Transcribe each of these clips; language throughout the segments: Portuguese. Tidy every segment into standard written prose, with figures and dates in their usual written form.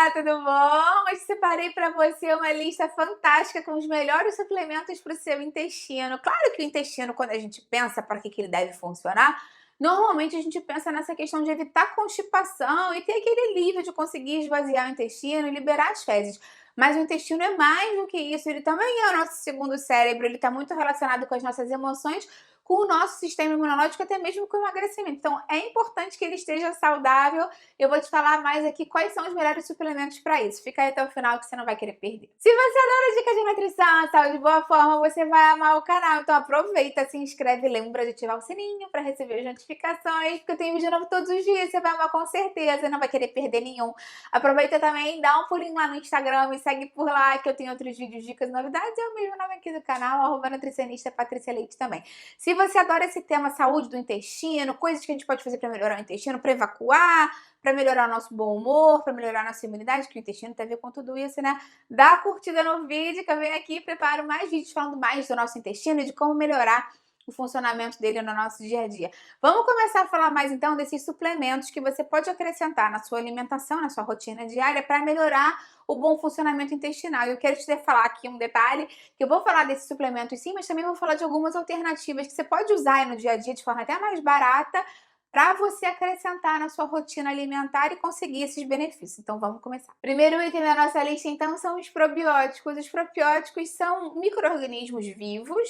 Olá, tudo bom? Hoje separei para você uma lista fantástica com os melhores suplementos para o seu intestino. Claro que o intestino, quando a gente pensa para que ele deve funcionar, normalmente a gente pensa nessa questão de evitar constipação e ter aquele alívio de conseguir esvaziar o intestino e liberar as fezes. Mas o intestino é mais do que isso, ele também é o nosso segundo cérebro, ele está muito relacionado com as nossas emoções, com o nosso sistema imunológico, até mesmo com o emagrecimento. Então, é importante que ele esteja saudável. Eu vou te falar mais aqui quais são os melhores suplementos para isso. Fica aí até o final que você não vai querer perder. Se você adora dicas de nutrição, saúde e boa forma, você vai amar o canal. Então aproveita, se inscreve e lembra de ativar o sininho para receber as notificações, porque eu tenho vídeo novo todos os dias. Você vai amar com certeza, não vai querer perder nenhum. Aproveita também, dá um pulinho lá no Instagram, me segue por lá que eu tenho outros vídeos, dicas, novidades. É o mesmo nome aqui do canal, @nutricionista Patrícia Leite também. Se você adora esse tema saúde do intestino, coisas que a gente pode fazer para melhorar o intestino, para evacuar, para melhorar o nosso bom humor, para melhorar a nossa imunidade, que o intestino tem a ver com tudo isso, né? Dá curtida no vídeo que eu venho aqui e preparo mais vídeos falando mais do nosso intestino e de como melhorar o funcionamento dele no nosso dia a dia. Vamos começar a falar mais então desses suplementos que você pode acrescentar na sua alimentação, na sua rotina diária para melhorar o bom funcionamento intestinal. E eu quero te falar aqui um detalhe, que eu vou falar desses suplementos sim, mas também vou falar de algumas alternativas que você pode usar aí no dia a dia de forma até mais barata para você acrescentar na sua rotina alimentar e conseguir esses benefícios. Então vamos começar. Primeiro item da nossa lista então são os probióticos. Os probióticos são micro-organismos vivos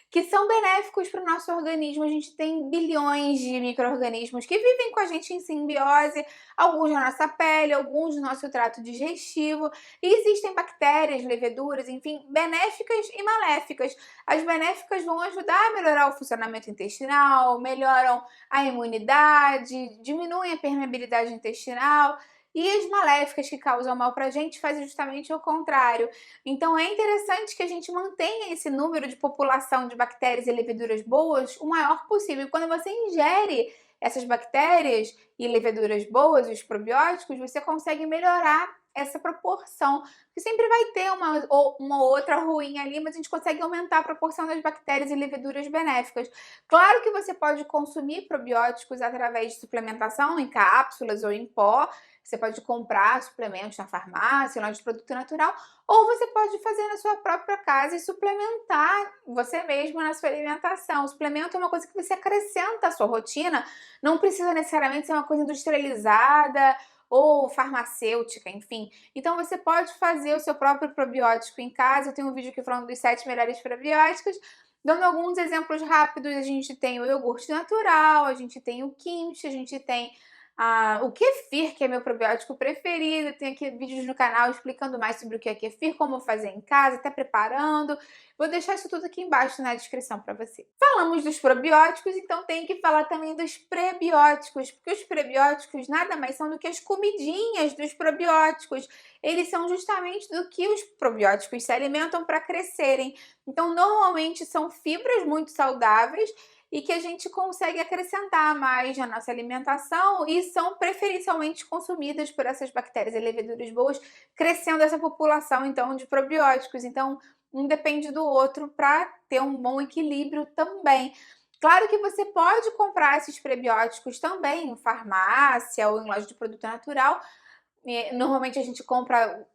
que são benéficos para o nosso organismo. A gente tem bilhões de micro-organismos que vivem com a gente em simbiose, alguns na nossa pele, alguns no nosso trato digestivo. E existem bactérias, leveduras, enfim, benéficas e maléficas. As benéficas vão ajudar a melhorar o funcionamento intestinal, melhoram a imunidade, diminuem a permeabilidade intestinal. E as maléficas que causam mal pra gente fazem justamente o contrário. Então é interessante que a gente mantenha esse número de população de bactérias e leveduras boas o maior possível. E quando você ingere essas bactérias e leveduras boas, os probióticos, você consegue melhorar essa proporção. Porque sempre vai ter uma outra ruim ali, mas a gente consegue aumentar a proporção das bactérias e leveduras benéficas. Claro que você pode consumir probióticos através de suplementação em cápsulas ou em pó. Você pode comprar suplementos na farmácia, loja de produto natural, ou você pode fazer na sua própria casa e suplementar você mesmo na sua alimentação. O suplemento é uma coisa que você acrescenta à sua rotina, não precisa necessariamente ser uma coisa industrializada ou farmacêutica, enfim. Então você pode fazer o seu próprio probiótico em casa. Eu tenho um vídeo aqui falando dos 7 melhores probióticos. Dando alguns exemplos rápidos, a gente tem o iogurte natural, a gente tem o kimchi, a gente tem o kefir, que é meu probiótico preferido. Tem aqui vídeos no canal explicando mais sobre o que é kefir, como fazer em casa, até preparando. Vou deixar isso tudo aqui embaixo na descrição para você. Falamos dos probióticos, então tem que falar também dos prebióticos, porque os prebióticos nada mais são do que as comidinhas dos probióticos. Eles são justamente do que os probióticos se alimentam para crescerem. Então, normalmente são fibras muito saudáveis e que a gente consegue acrescentar mais na nossa alimentação e são preferencialmente consumidas por essas bactérias e leveduras boas, crescendo essa população, então, de probióticos. Então, um depende do outro para ter um bom equilíbrio também. Claro que você pode comprar esses prebióticos também em farmácia ou em loja de produto natural. Normalmente a gente compra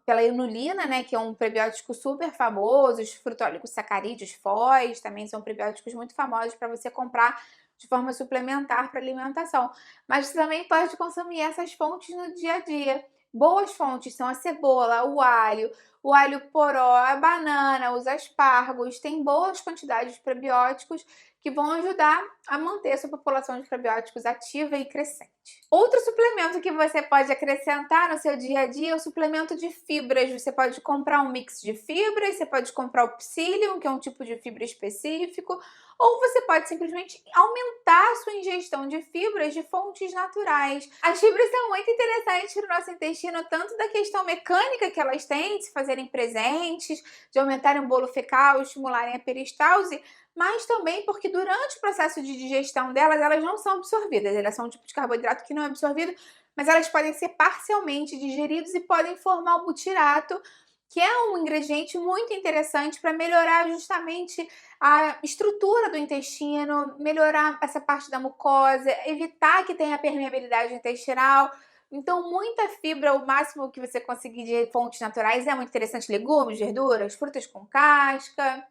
pela inulina, né, que é um prebiótico super famoso, os frutólicos-sacarídeos, FOS, também são prebióticos muito famosos para você comprar de forma suplementar para alimentação. Mas você também pode consumir essas fontes no dia a dia. Boas fontes são a cebola, o alho poró, a banana, os aspargos, tem boas quantidades de probióticos que vão ajudar a manter a sua população de probióticos ativa e crescente. Outro suplemento que você pode acrescentar no seu dia a dia é o suplemento de fibras. Você pode comprar um mix de fibras, você pode comprar o psyllium, que é um tipo de fibra específico, ou você pode simplesmente aumentar a sua ingestão de fibras de fontes naturais. As fibras são muito interessantes para o nosso intestino, tanto da questão mecânica que elas têm, de se fazerem presentes, de aumentarem o bolo fecal, estimularem a peristalse, mas também porque durante o processo de digestão delas, elas não são absorvidas. Elas são um tipo de carboidrato que não é absorvido, mas elas podem ser parcialmente digeridos e podem formar o butirato, que é um ingrediente muito interessante para melhorar justamente a estrutura do intestino, melhorar essa parte da mucosa, evitar que tenha permeabilidade intestinal, Então, muita fibra, o máximo que você conseguir de fontes naturais é muito interessante. Legumes, verduras, frutas com casca,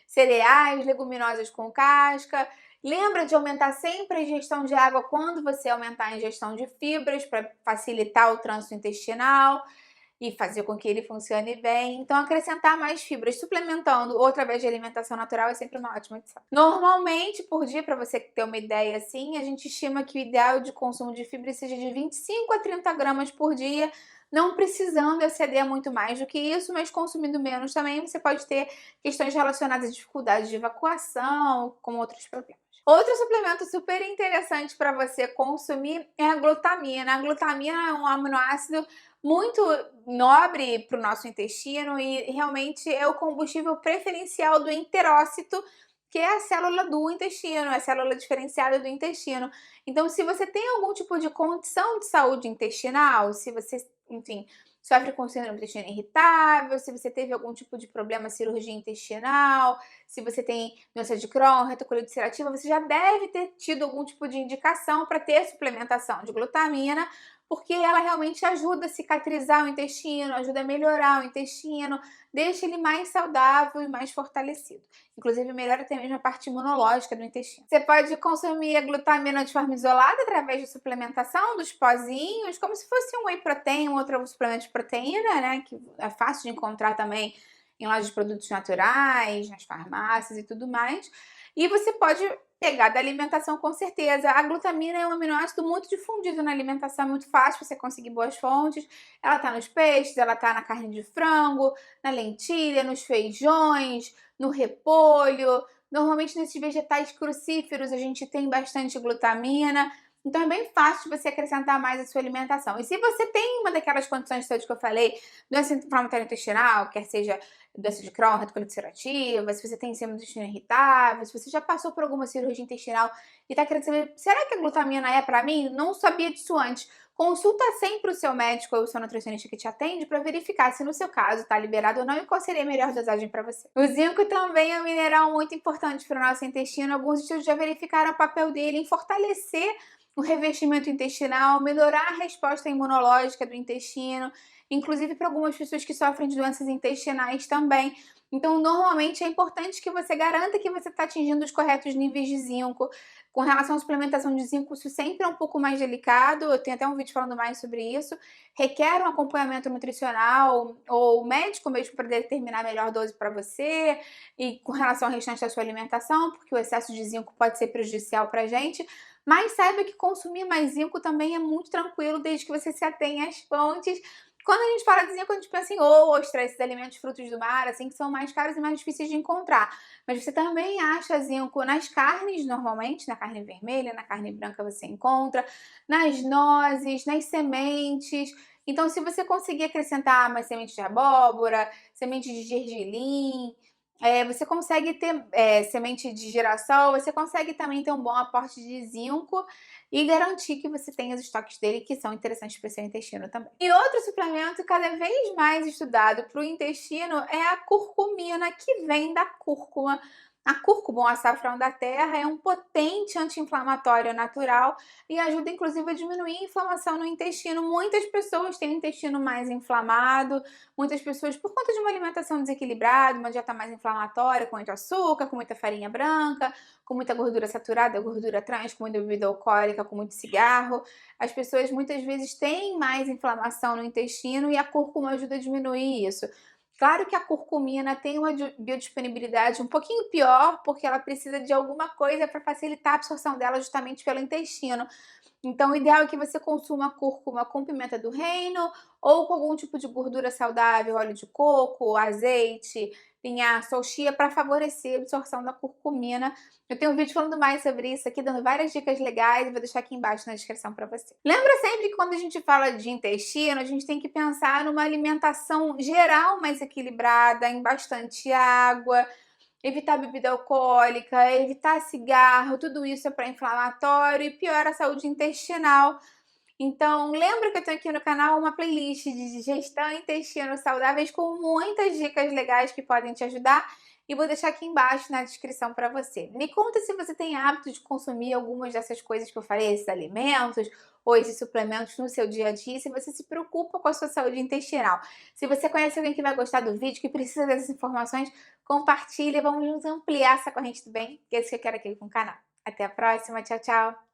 cereais, leguminosas com casca. Lembra de aumentar sempre a ingestão de água quando você aumentar a ingestão de fibras para facilitar o trânsito intestinal e fazer com que ele funcione bem. Então, acrescentar mais fibras, suplementando ou através de alimentação natural é sempre uma ótima opção. Normalmente, por dia, para você ter uma ideia assim, a gente estima que o ideal de consumo de fibra seja de 25 a 30 gramas por dia, não precisando exceder muito mais do que isso, mas consumindo menos também, você pode ter questões relacionadas a dificuldades de evacuação, como outros problemas. Outro suplemento super interessante para você consumir é a glutamina. A glutamina é um aminoácido muito nobre para o nosso intestino e realmente é o combustível preferencial do enterócito, que é a célula do intestino, a célula diferenciada do intestino. Então, se você tem algum tipo de condição de saúde intestinal, se você, enfim, sofre com síndrome do intestino irritável, se você teve algum tipo de problema, cirurgia intestinal, se você tem doença de Crohn, retocolite ulcerativa, você já deve ter tido algum tipo de indicação para ter suplementação de glutamina, porque ela realmente ajuda a cicatrizar o intestino, ajuda a melhorar o intestino, deixa ele mais saudável e mais fortalecido. Inclusive, melhora até mesmo a parte imunológica do intestino. Você pode consumir a glutamina de forma isolada através de suplementação dos pozinhos, como se fosse um whey protein, um outro suplemento de proteína, né? Que é fácil de encontrar também em lojas de produtos naturais, nas farmácias e tudo mais. E você pode pegar da alimentação com certeza. A glutamina é um aminoácido muito difundido na alimentação, é muito fácil você conseguir boas fontes. Ela está nos peixes, ela está na carne de frango, na lentilha, nos feijões, no repolho. Normalmente nesses vegetais crucíferos a gente tem bastante glutamina. Então é bem fácil de você acrescentar mais à sua alimentação. E se você tem uma daquelas condições de saúde que eu falei, doença inflamatória intestinal, quer seja doença de Crohn, retocolite ulcerativa, se você tem síndrome do intestino irritável, se você já passou por alguma cirurgia intestinal e tá querendo saber, será que a glutamina é para mim? Não sabia disso antes. Consulta sempre o seu médico ou o seu nutricionista que te atende para verificar se no seu caso está liberado ou não e qual seria a melhor dosagem para você. O zinco também é um mineral muito importante para o nosso intestino. Alguns estudos já verificaram o papel dele em fortalecer o revestimento intestinal, melhorar a resposta imunológica do intestino, inclusive para algumas pessoas que sofrem de doenças intestinais também. Então, normalmente é importante que você garanta que você está atingindo os corretos níveis de zinco. Com relação à suplementação de zinco, isso sempre é um pouco mais delicado. Eu tenho até um vídeo falando mais sobre isso. Requer um acompanhamento nutricional ou médico mesmo para determinar a melhor dose para você. E com relação ao restante da sua alimentação, porque o excesso de zinco pode ser prejudicial para a gente. Mas saiba que consumir mais zinco também é muito tranquilo, desde que você se atenha às fontes. Quando a gente fala de zinco, a gente pensa em ostra, esses alimentos frutos do mar, assim, que são mais caros e mais difíceis de encontrar. Mas você também acha zinco nas carnes, normalmente, na carne vermelha, na carne branca você encontra, nas nozes, nas sementes. Então, se você conseguir acrescentar mais sementes de abóbora, sementes de gergelim, você consegue ter semente de girassol, você consegue também ter um bom aporte de zinco e garantir que você tenha os estoques dele que são interessantes para o seu intestino também. E outro suplemento cada vez mais estudado para o intestino é a curcumina, que vem da cúrcuma. A cúrcuma, o açafrão da terra, é um potente anti-inflamatório natural e ajuda inclusive a diminuir a inflamação no intestino. Muitas pessoas têm o intestino mais inflamado, muitas pessoas por conta de uma alimentação desequilibrada, uma dieta mais inflamatória, com muito açúcar, com muita farinha branca, com muita gordura saturada, gordura trans, com muita bebida alcoólica, com muito cigarro. As pessoas muitas vezes têm mais inflamação no intestino e a cúrcuma ajuda a diminuir isso. Claro que a curcumina tem uma biodisponibilidade um pouquinho pior, porque ela precisa de alguma coisa para facilitar a absorção dela justamente pelo intestino. Então, o ideal é que você consuma cúrcuma com pimenta do reino ou com algum tipo de gordura saudável, óleo de coco, azeite, linhaça ou chia para favorecer a absorção da curcumina. Eu tenho um vídeo falando mais sobre isso aqui, dando várias dicas legais, vou deixar aqui embaixo na descrição para você. Lembra sempre que quando a gente fala de intestino, a gente tem que pensar numa alimentação geral mais equilibrada, em bastante água, evitar bebida alcoólica, evitar cigarro, tudo isso é pré-inflamatório e piora a saúde intestinal. Então, lembra que eu tenho aqui no canal uma playlist de digestão e intestino saudáveis com muitas dicas legais que podem te ajudar. e vou deixar aqui embaixo na descrição para você. Me conta se você tem hábito de consumir algumas dessas coisas que eu falei, esses alimentos ou esses suplementos no seu dia a dia, e se você se preocupa com a sua saúde intestinal. Se você conhece alguém que vai gostar do vídeo, que precisa dessas informações, compartilha, vamos juntos ampliar essa corrente do bem, que é isso que eu quero aqui com o canal. Até a próxima, tchau, tchau!